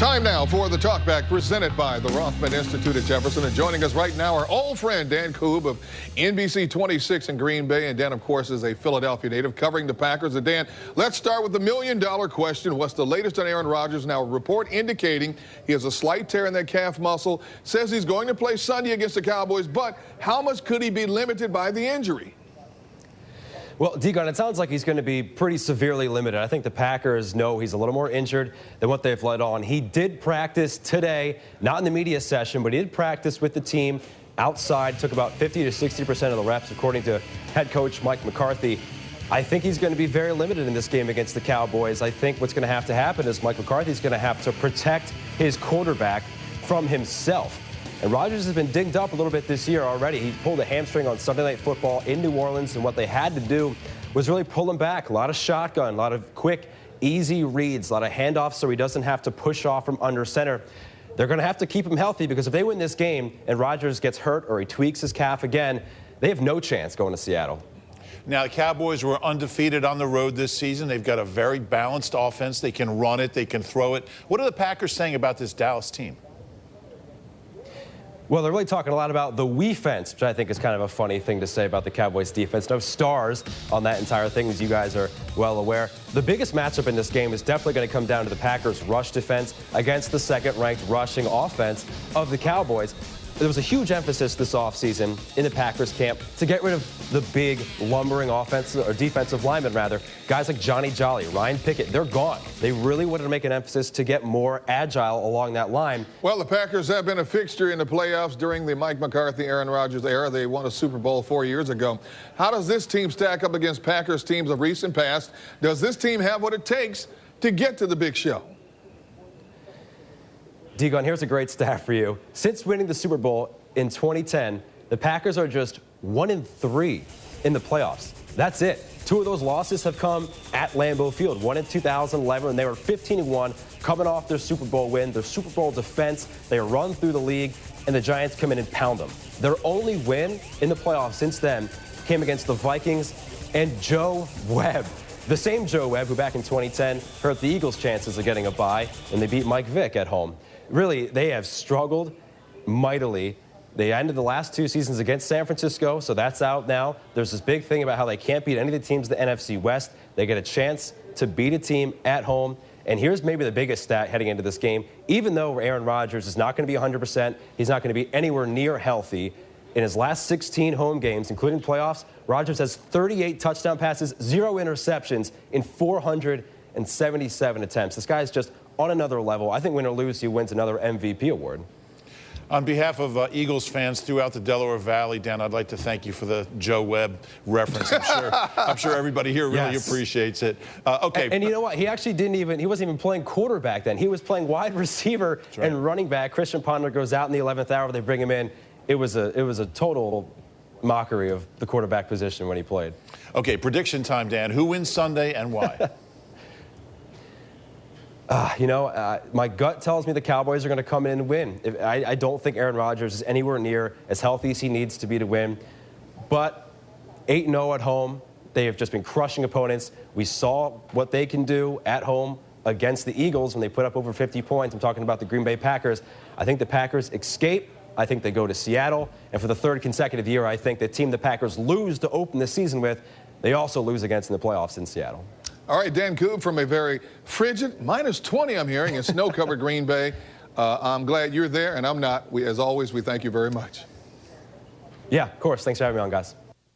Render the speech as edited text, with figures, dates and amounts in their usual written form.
Time now for the Talkback presented by the Rothman Institute at Jefferson. And joining us right now, our old friend Dan Koob of NBC 26 in Green Bay. And Dan, of course, is a Philadelphia native covering the Packers. And Dan, let's start with the million-dollar question. What's the latest on Aaron Rodgers? Now, a report indicating he has a slight tear in that calf muscle. Says he's going to play Sunday against the Cowboys. But how much could he be limited by the injury? Well, Gunn, it sounds like he's going to be pretty severely limited. I think the Packers know he's a little more injured than what they've let on. He did practice today, not in the media session, but he did practice with the team outside, took about 50 to 60% of the reps, according to head coach Mike McCarthy. I think he's going to be very limited in this game against the Cowboys. I think what's going to happen is Mike McCarthy's going to have to protect his quarterback from himself. And Rodgers has been dinged up a little bit this year already. He pulled a hamstring on Sunday Night Football in New Orleans, and what they had to do was really pull him back. A lot of shotgun, a lot of quick, easy reads, a lot of handoffs so he doesn't have to push off from under center. They're going to have to keep him healthy because if they win this game and Rodgers gets hurt or he tweaks his calf again, they have no chance going to Seattle. Now, the Cowboys were undefeated on the road this season. They've got a very balanced offense. They can run it. They can throw it. What are the Packers saying about this Dallas team? Well, they're really talking a lot about the we-fence, which I think is kind of a funny thing to say about the Cowboys defense. No stars on that entire thing, as you guys are well aware. The biggest matchup in this game is definitely going to come down to the Packers' rush defense against the second-ranked rushing offense of the Cowboys. There was a huge emphasis this offseason in the Packers camp to get rid of the big, lumbering offensive or defensive linemen, rather. Guys like Johnny Jolly, Ryan Pickett, they're gone. They really wanted to make an emphasis to get more agile along that line. Well, the Packers have been a fixture in the playoffs during the Mike McCarthy, Aaron Rodgers era. They won a Super Bowl 4 years ago. How does this team stack up against Packers teams of recent past? Does this team have what it takes to get to the big show? Gunn, here's a great stat for you. Since winning the Super Bowl in 2010, the Packers are just 1-3 in the playoffs. That's it. 2 of those losses have come at Lambeau Field. One in 2011, and they were 15-1, coming off their Super Bowl win. Their Super Bowl defense, they run through the league, and the Giants come in and pound them. Their only win in the playoffs since then came against the Vikings and Joe Webb. The same Joe Webb who back in 2010 hurt the Eagles' chances of getting a bye, and they beat Mike Vick at home. Really, they have struggled mightily. They ended the last 2 seasons against San Francisco, so that's out now. There's this big thing about how they can't beat any of the teams in the NFC West. They get a chance to beat a team at home. And here's maybe the biggest stat heading into this game. Even though Aaron Rodgers is not going to be 100%, he's not going to be anywhere near healthy. In his last 16 home games, including playoffs, Rodgers has 38 touchdown passes, 0 interceptions in 477 attempts. This guy's just on another level. I think win or lose, he wins another MVP award. On behalf of Eagles fans throughout the Delaware Valley, Dan, I'd like to thank you for the Joe Webb reference. I'm sure everybody here really appreciates it. Okay. And you know what? He actually he wasn't even playing quarterback then. He was playing wide receiver and running back. Christian Ponder goes out in the 11th hour. They bring him in. It was a total mockery of the quarterback position when he played. Okay, prediction time, Dan. Who wins Sunday and why? My gut tells me the Cowboys are going to come in and win. I don't think Aaron Rodgers is anywhere near as healthy as he needs to be to win. But 8-0 at home, they have just been crushing opponents. We saw what they can do at home against the Eagles when they put up over 50 points. I'm talking about the Green Bay Packers. I think the Packers escape. I think they go to Seattle. And for the 3rd consecutive year, I think the team the Packers lose to open the season with, they also lose against in the playoffs in Seattle. All right, Dan Koob from a very frigid -20, I'm hearing, in snow-covered Green Bay. I'm glad you're there, and I'm not. As always, we thank you very much. Yeah, of course. Thanks for having me on, guys.